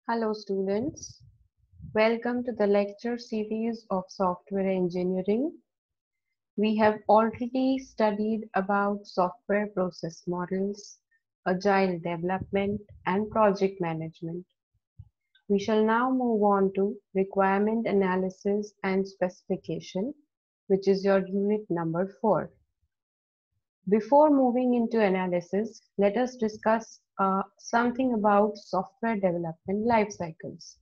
Hello students, welcome to the lecture series of software engineering. We have already studied about software process models, agile development and project management. We shall now move on to requirement analysis and specification, which is your unit number 4. Before moving into analysis, let us discuss something about software development life cycles.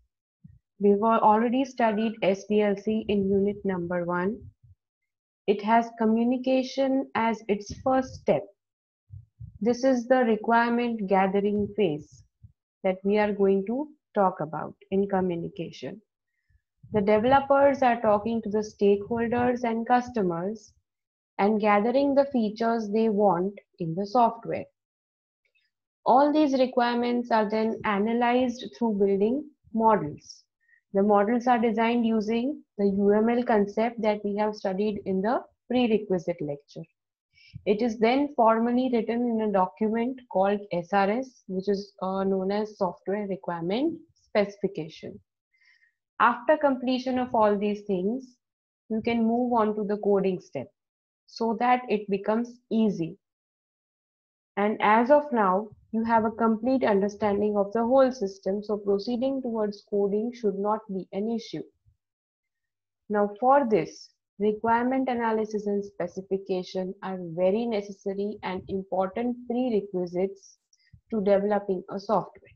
We've already studied SDLC in unit number 1. It has communication as its first step. This is the requirement gathering phase that we are going to talk about in communication. The developers are talking to the stakeholders and customers and gathering the features they want in the software. All these requirements are then analyzed through building models. The models are designed using the UML concept that we have studied in the prerequisite lecture. It is then formally written in a document called SRS, which is known as Software Requirement Specification. After completion of all these things, you can move on to the coding step so that it becomes easy. And as of now, you have a complete understanding of the whole system, so proceeding towards coding should not be an issue. Now for this, requirement analysis and specification are very necessary and important prerequisites to developing a software.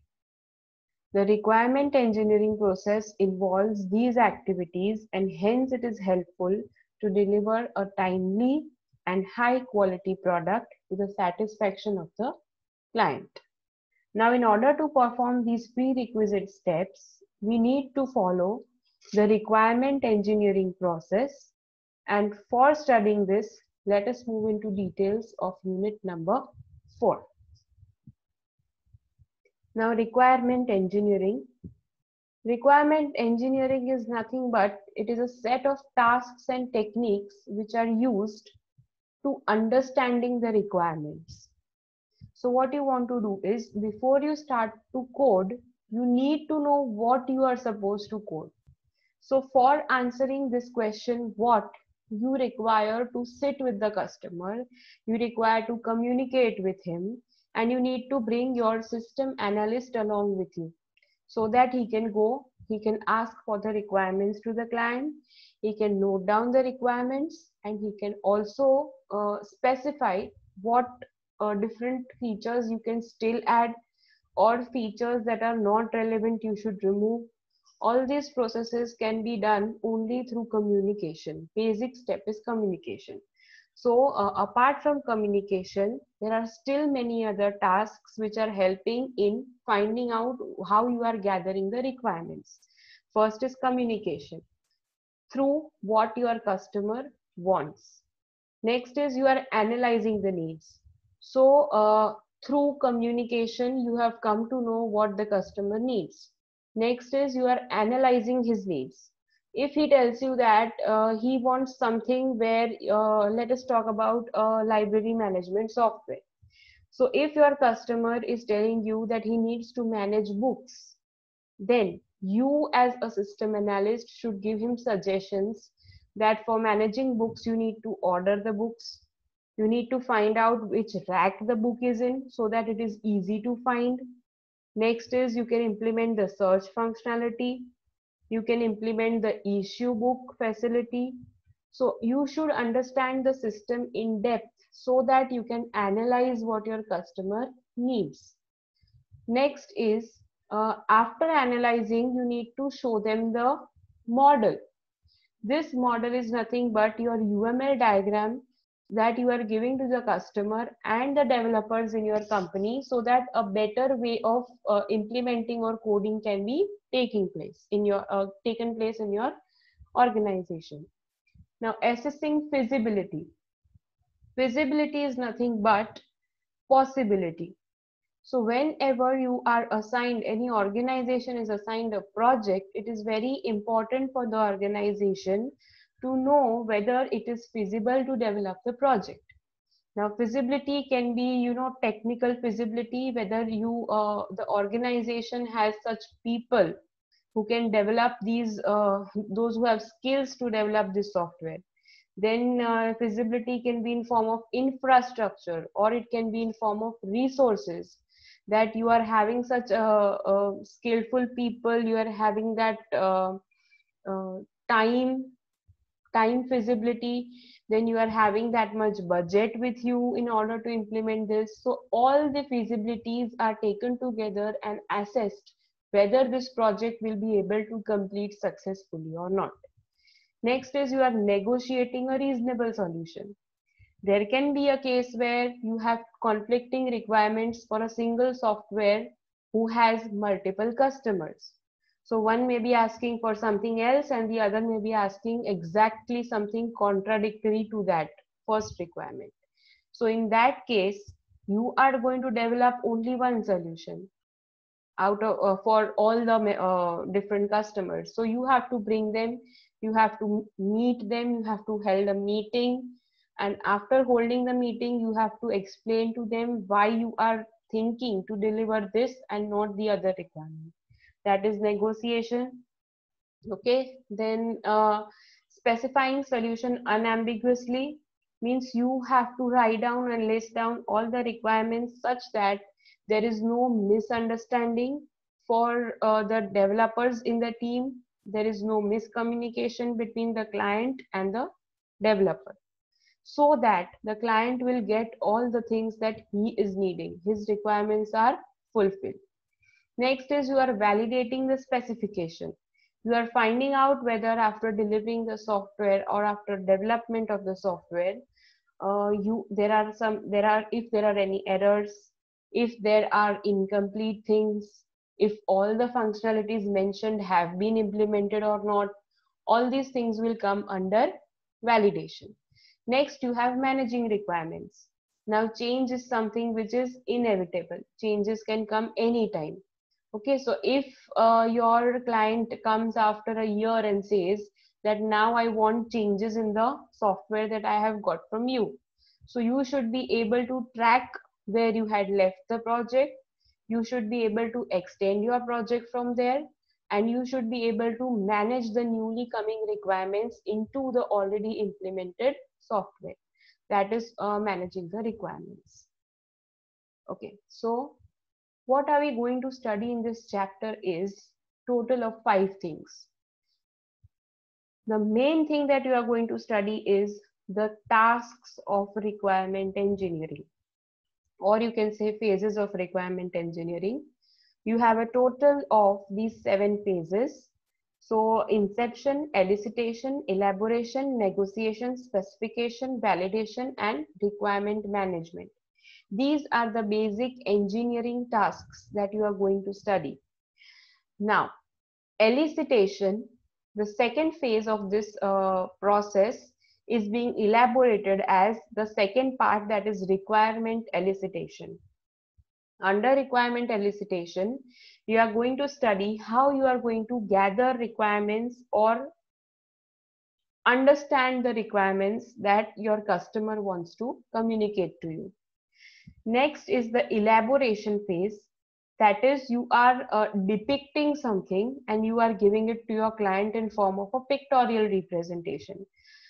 The requirement engineering process involves these activities and hence it is helpful to deliver a timely and high quality product to the satisfaction of the client. Now, in order to perform these prerequisite steps, we need to follow the requirement engineering process. And for studying this, let us move into details of unit number 4. Now, requirement engineering. Requirement engineering is nothing but it is a set of tasks and techniques which are used to understanding the requirements. So what you want to do is before you start to code, you need to know what you are supposed to code. So for answering this question, what you require to sit with the customer, you require to communicate with him, and you need to bring your system analyst along with you so that he can ask for the requirements to the client, he can note down the requirements, and he can also specify what different features you can still add or features that are not relevant you should remove. All these processes can be done only through communication. Basic step is communication. So apart from communication, there are still many other tasks which are helping in finding out how you are gathering the requirements. First is communication through what your customer wants. Next is you are analyzing the needs. So through communication, you have come to know what the customer needs. Next is you are analyzing his needs. If he tells you that he wants something where, let us talk about library management software. So if your customer is telling you that he needs to manage books, then you as a system analyst should give him suggestions that for managing books, you need to order the books. You need to find out which rack the book is in so that it is easy to find. Next is you can implement the search functionality. You can implement the issue book facility. So you should understand the system in depth so that you can analyze what your customer needs. Next is after analyzing, you need to show them the model. This model is nothing but your UML diagram that you are giving to the customer and the developers in your company so that a better way of implementing or coding can be taken place in your organization. Now, assessing feasibility. Feasibility is nothing but possibility. So whenever you are assigned, any organization is assigned a project, it is very important for the organization to know whether it is feasible to develop the project. Now, feasibility can be, technical feasibility, whether the organization has such people who can develop those who have skills to develop this software. Then feasibility can be in form of infrastructure, or it can be in form of resources, that you are having such skillful people, you are having that uh, time time feasibility, then you are having that much budget with you in order to implement this. So all the feasibilities are taken together and assessed whether this project will be able to complete successfully or not. Next is you are negotiating a reasonable solution. There can be a case where you have conflicting requirements for a single software who has multiple customers. So one may be asking for something else and the other may be asking exactly something contradictory to that first requirement. So in that case, you are going to develop only one solution out of for all the different customers. So you have to bring them, you have to meet them, you have to hold a meeting, and after holding the meeting you have to explain to them why you are thinking to deliver this and not the other requirement. That is negotiation. Okay, then specifying solution unambiguously means you have to write down and list down all the requirements such that there is no misunderstanding for the developers in the team. There is no miscommunication between the client and the developer, so that the client will get all the things that he is needing, his requirements are fulfilled. Next is you are validating the specification. You are finding out whether after delivering the software or after development of the software, if there are any errors, if there are incomplete things, if all the functionalities mentioned have been implemented or not. All these things will come under validation. Next, you have managing requirements. Now, change is something which is inevitable. Changes can come anytime. Okay, so if your client comes after a year and says that now I want changes in the software that I have got from you. So you should be able to track where you had left the project. You should be able to extend your project from there, and you should be able to manage the newly coming requirements into the already implemented software. That is managing the requirements. Okay, so what are we going to study in this chapter is total of 5 things. The main thing that you are going to study is the tasks of requirement engineering, or you can say phases of requirement engineering. You have a total of these 7 phases. So inception, elicitation, elaboration, negotiation, specification, validation, and requirement management. These are the basic engineering tasks that you are going to study. Now, elicitation, the second phase of this process, is being elaborated as the second part, that is requirement elicitation. Under requirement elicitation, you are going to study how you are going to gather requirements or understand the requirements that your customer wants to communicate to you. Next is the elaboration phase. That is, you are depicting something and you are giving it to your client in form of a pictorial representation.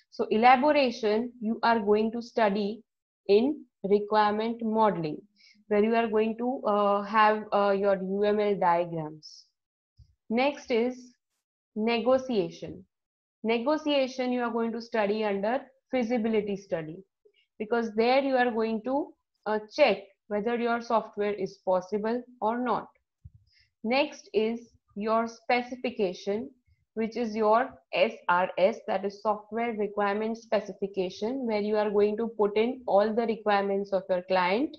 So elaboration you are going to study in requirement modeling, where you are going to have your UML diagrams. Next is negotiation. Negotiation you are going to study under feasibility study, because there you are going to check whether your software is possible or not. Next is your specification, which is your SRS, that is software requirement specification, where you are going to put in all the requirements of your client,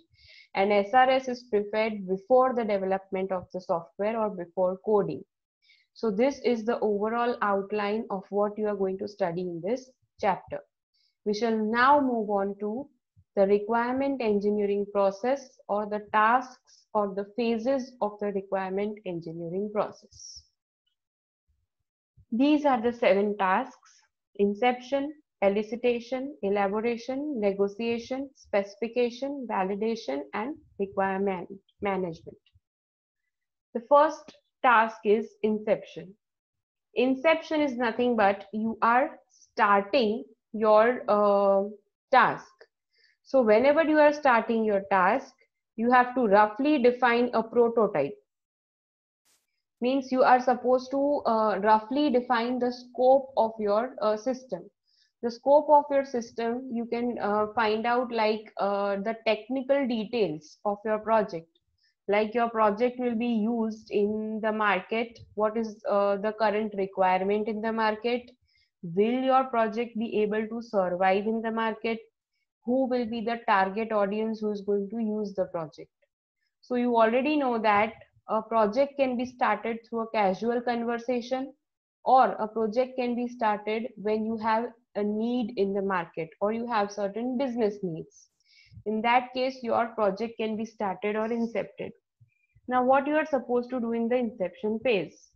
and SRS is prepared before the development of the software or before coding. So this is the overall outline of what you are going to study in this chapter. We shall now move on to the requirement engineering process, or the tasks or the phases of the requirement engineering process. These are the 7 tasks: inception, elicitation, elaboration, negotiation, specification, validation, and requirement management. The first task is inception. Inception is nothing but you are starting your task. So whenever you are starting your task, you have to roughly define a prototype. Means you are supposed to roughly define the scope of your system. The scope of your system you can find out like the technical details of your project. Like your project will be used in the market, what is the current requirement in the market, will your project be able to survive in the market, who will be the target audience who is going to use the project. So you already know that a project can be started through a casual conversation, or a project can be started when you have a need in the market or you have certain business needs. In that case, your project can be started or incepted. Now, what you are supposed to do in the inception phase?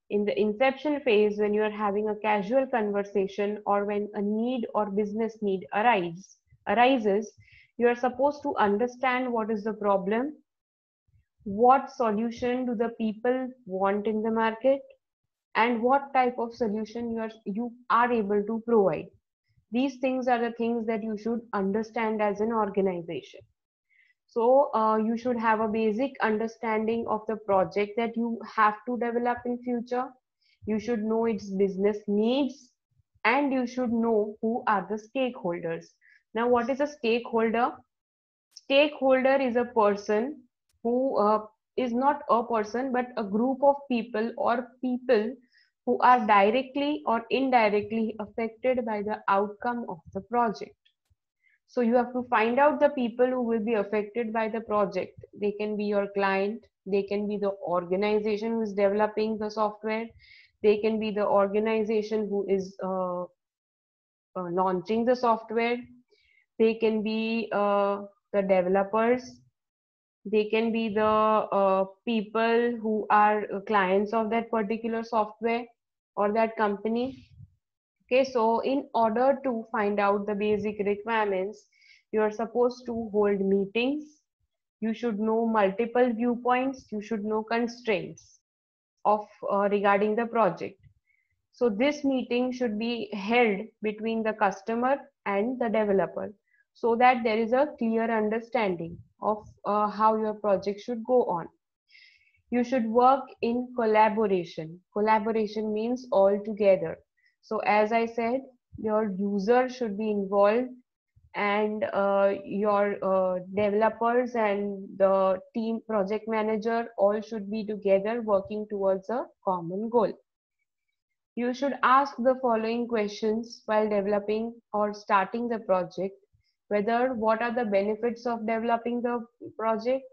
In the inception phase, when you are having a casual conversation or when a need or business need arises, you are supposed to understand what is the problem, what solution do the people want in the market, and what type of solution you are able to provide. These things are the things that you should understand as an organization. So you should have a basic understanding of the project that you have to develop in future. You should know its business needs, and you should know who are the stakeholders. Now, what is a stakeholder? Stakeholder is a person who is not a person but a group of people or people who are directly or indirectly affected by the outcome of the project. So you have to find out the people who will be affected by the project. They can be your client, they can be the organization who is developing the software, they can be the organization who is launching the software, they can be the developers, they can be the people who are clients of that particular software or that company. Okay, so in order to find out the basic requirements, you are supposed to hold meetings. You should know multiple viewpoints. You should know constraints of regarding the project. So this meeting should be held between the customer and the developer so that there is a clear understanding of how your project should go on. You should work in collaboration. Collaboration means all together. So as I said, your user should be involved, and your developers and the team project manager all should be together working towards a common goal. You should ask the following questions while developing or starting the project. Whether what are the benefits of developing the project,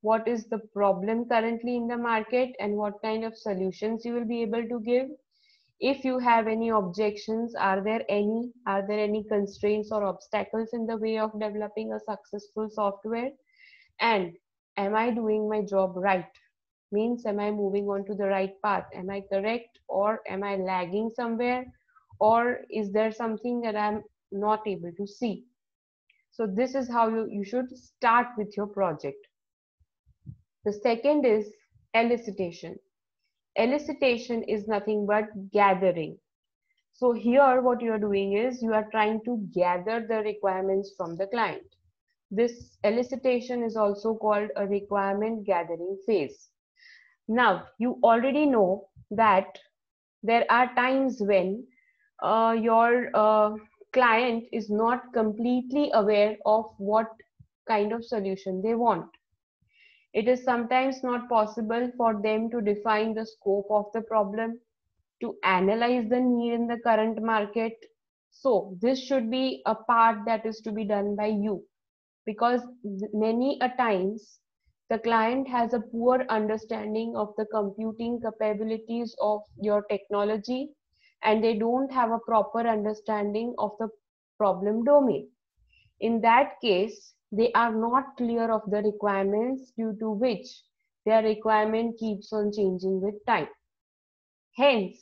what is the problem currently in the market, and what kind of solutions you will be able to give. If you have any objections, are there any constraints or obstacles in the way of developing a successful software? And am I doing my job right? Means, am I moving on to the right path? Am I correct, or am I lagging somewhere, or is there something that I'm not able to see? So this is how you should start with your project. The second is elicitation. Elicitation is nothing but gathering. So here what you are doing is you are trying to gather the requirements from the client. This elicitation is also called a requirement gathering phase. Now you already know that there are times when your client is not completely aware of what kind of solution they want. It is sometimes not possible for them to define the scope of the problem, to analyze the need in the current market. So this should be a part that is to be done by you, because many a times the client has a poor understanding of the computing capabilities of your technology, and they don't have a proper understanding of the problem domain. In that case, they are not clear of the requirements, due to which their requirement keeps on changing with time. Hence,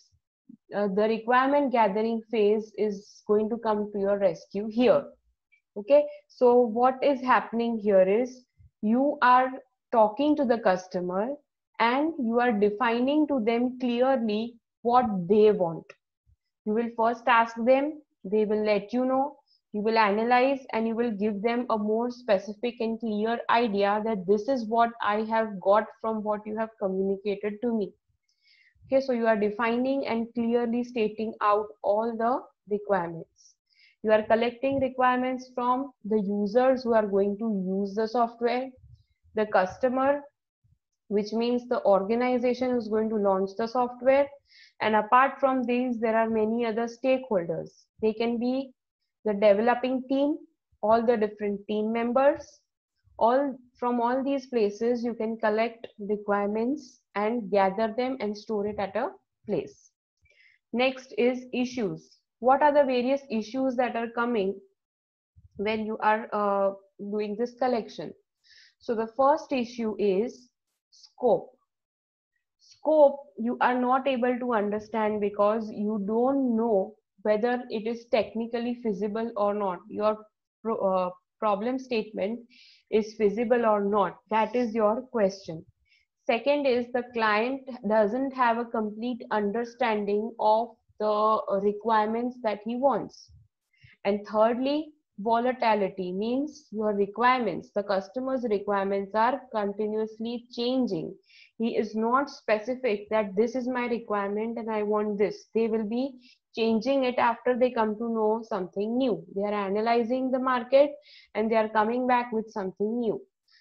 the requirement gathering phase is going to come to your rescue here. Okay, so what is happening here is you are talking to the customer and you are defining to them clearly what they want. You will first ask them, they will let you know, you will analyze, and you will give them a more specific and clear idea that this is what I have got from what you have communicated to me. Okay, so you are defining and clearly stating out all the requirements. You are collecting requirements from the users who are going to use the software, the customer, which means the organization who is going to launch the software. And apart from these, there are many other stakeholders. They can be the developing team, all the different team members. All from all these places, you can collect requirements and gather them and store it at a place. Next is issues. What are the various issues that are coming when you are doing this collection? So the first issue is scope. Scope you are not able to understand because you don't know whether it is technically feasible or not. Your problem statement is feasible or not. That is your question. Second is the client doesn't have a complete understanding of the requirements that he wants. And thirdly, volatility means your requirements, the customer's requirements are continuously changing. He is not specific that this is my requirement and I want this. They will be changing it after they come to know something new. They are analyzing the market and they are coming back with something new.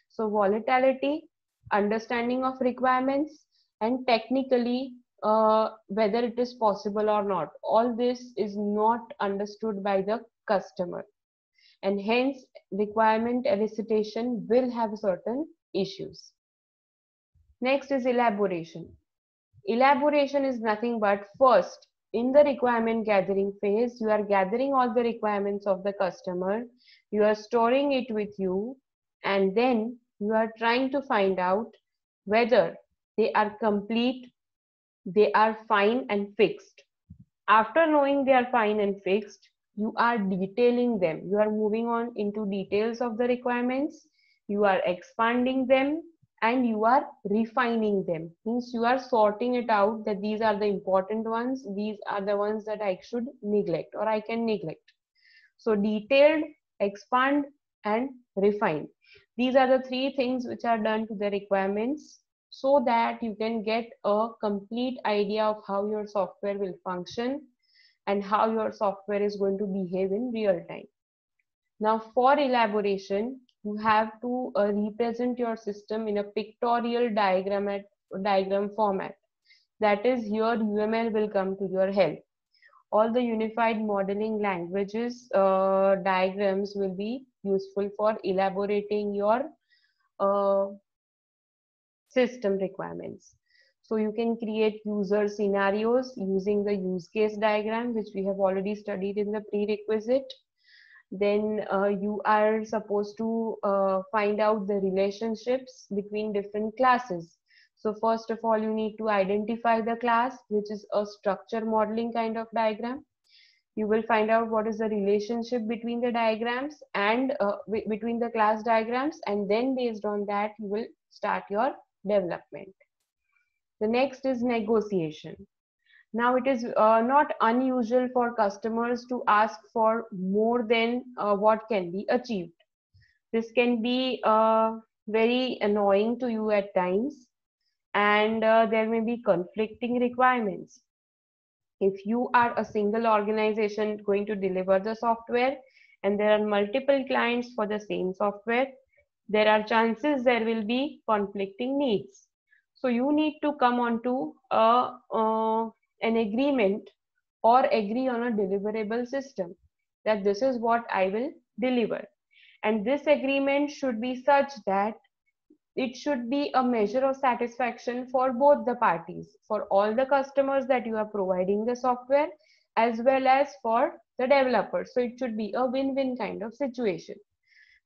So volatility, understanding of requirements, and technically whether it is possible or not. All this is not understood by the customer, and hence requirement elicitation will have certain issues. Next is elaboration. Elaboration is nothing but first, in the requirement gathering phase, you are gathering all the requirements of the customer, you are storing it with you, and then you are trying to find out whether they are complete, they are fine and fixed. After knowing they are fine and fixed, you are detailing them. You are moving on into details of the requirements. You are expanding them and you are refining them. Means you are sorting it out that these are the important ones. These are the ones that I should neglect or I can neglect. So detailed, expand and refine. These are the three things which are done to the requirements so that you can get a complete idea of how your software will function and how your software is going to behave in real time. Now for elaboration, you have to represent your system in a pictorial diagram format. That is, here UML will come to your help. All the unified modeling languages diagrams will be useful for elaborating your system requirements. So you can create user scenarios using the use case diagram, which we have already studied in the prerequisite. Then you are supposed to find out the relationships between different classes. So first of all, you need to identify the class, which is a structure modeling kind of diagram. You will find out what is the relationship between the diagrams and between the class diagrams, and then based on that, you will start your development. The next is negotiation. Now it is not unusual for customers to ask for more than what can be achieved. This can be very annoying to you at times, and there may be conflicting requirements. If you are a single organization going to deliver the software and there are multiple clients for the same software, there are chances there will be conflicting needs. So you need to come on to an agreement or agree on a deliverable system that this is what I will deliver. And this agreement should be such that it should be a measure of satisfaction for both the parties, for all the customers that you are providing the software as well as for the developers. So it should be a win-win kind of situation.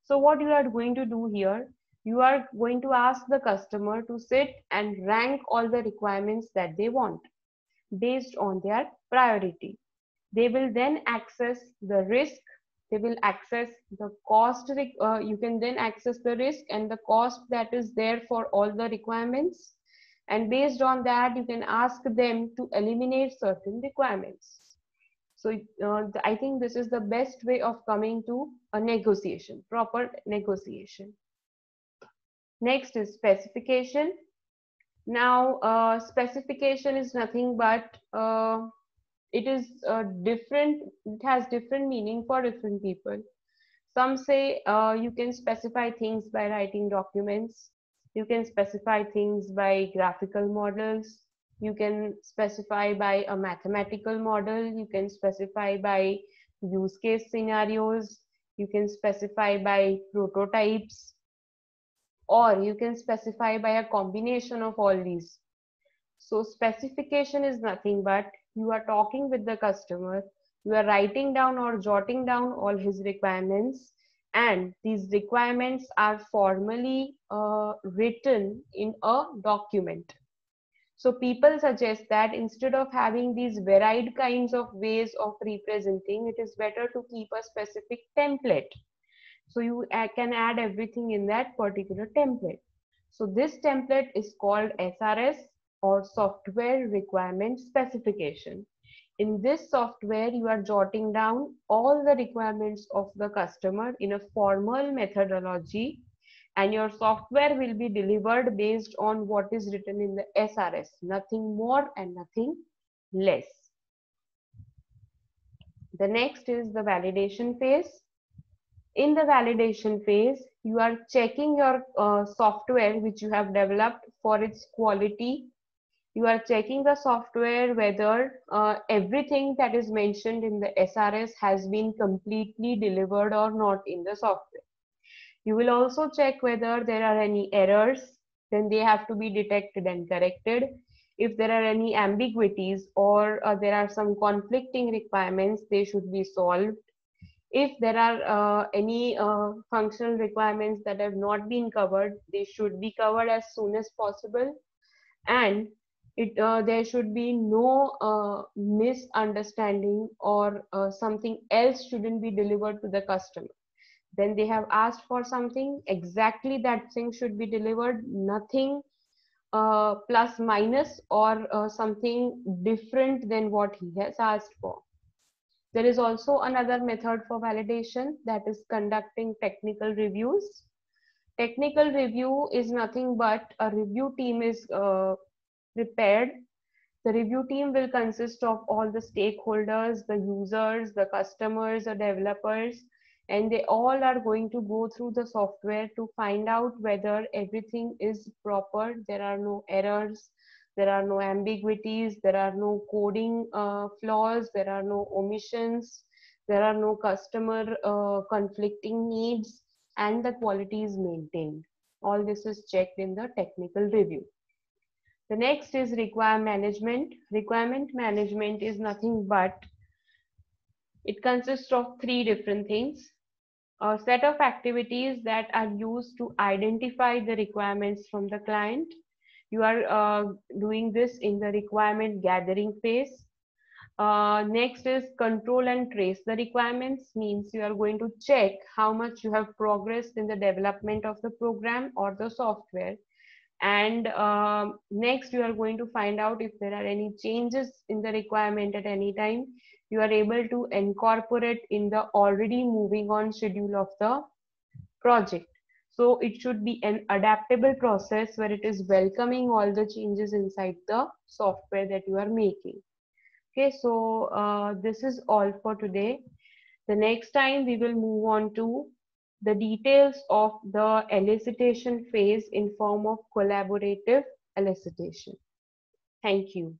So what you are going to do here, you are going to ask the customer to sit and rank all the requirements that they want. based on their priority. They will then access the risk, they will access the cost, you can then access the risk and the cost that is there for all the requirements, and based on that you can ask them to eliminate certain requirements. So I think this is the best way of coming to a negotiation, proper negotiation. Next is specification. Now specification is nothing but it is different, it has different meaning for different people. Some say you can specify things by writing documents, you can specify things by graphical models, you can specify by a mathematical model, you can specify by use case scenarios, you can specify by prototypes, or you can specify by a combination of all these. So specification is nothing but you are talking with the customer, you are writing down or jotting down all his requirements, and these requirements are formally written in a document. So people suggest that instead of having these varied kinds of ways of representing, it is better to keep a specific template. So you can add everything in that particular template. So this template is called SRS, or Software Requirement Specification. In this software, you are jotting down all the requirements of the customer in a formal methodology, and your software will be delivered based on what is written in the SRS, nothing more and nothing less. The next is the validation phase. In the validation phase, you are checking your software which you have developed for its quality. You are checking the software whether everything that is mentioned in the SRS has been completely delivered or not in the software. You will also check whether there are any errors, then they have to be detected and corrected. If there are any ambiguities or there are some conflicting requirements, they should be solved. If there are any functional requirements that have not been covered, they should be covered as soon as possible, and there should be no misunderstanding, or something else shouldn't be delivered to the customer. Then they have asked for something, exactly that thing should be delivered, nothing plus minus or something different than what he has asked for. There is also another method for validation, that is conducting technical reviews. Technical review is nothing but a review team is prepared. The review team will consist of all the stakeholders, the users, the customers, the developers, and they all are going to go through the software to find out whether everything is proper, there are no errors, there are no ambiguities, there are no coding flaws, there are no omissions, there are no customer conflicting needs, and the quality is maintained. All this is checked in the technical review. The next is requirement management. Requirement management is nothing but it consists of three different things. A set of activities that are used to identify the requirements from the client. You are doing this in the requirement gathering phase. Next is control and trace the requirements, means you are going to check how much you have progressed in the development of the program or the software. And next you are going to find out if there are any changes in the requirement at any time. You are able to incorporate in the already moving on schedule of the project. So it should be an adaptable process where it is welcoming all the changes inside the software that you are making. Okay, so this is all for today. The next time we will move on to the details of the elicitation phase in form of collaborative elicitation. Thank you.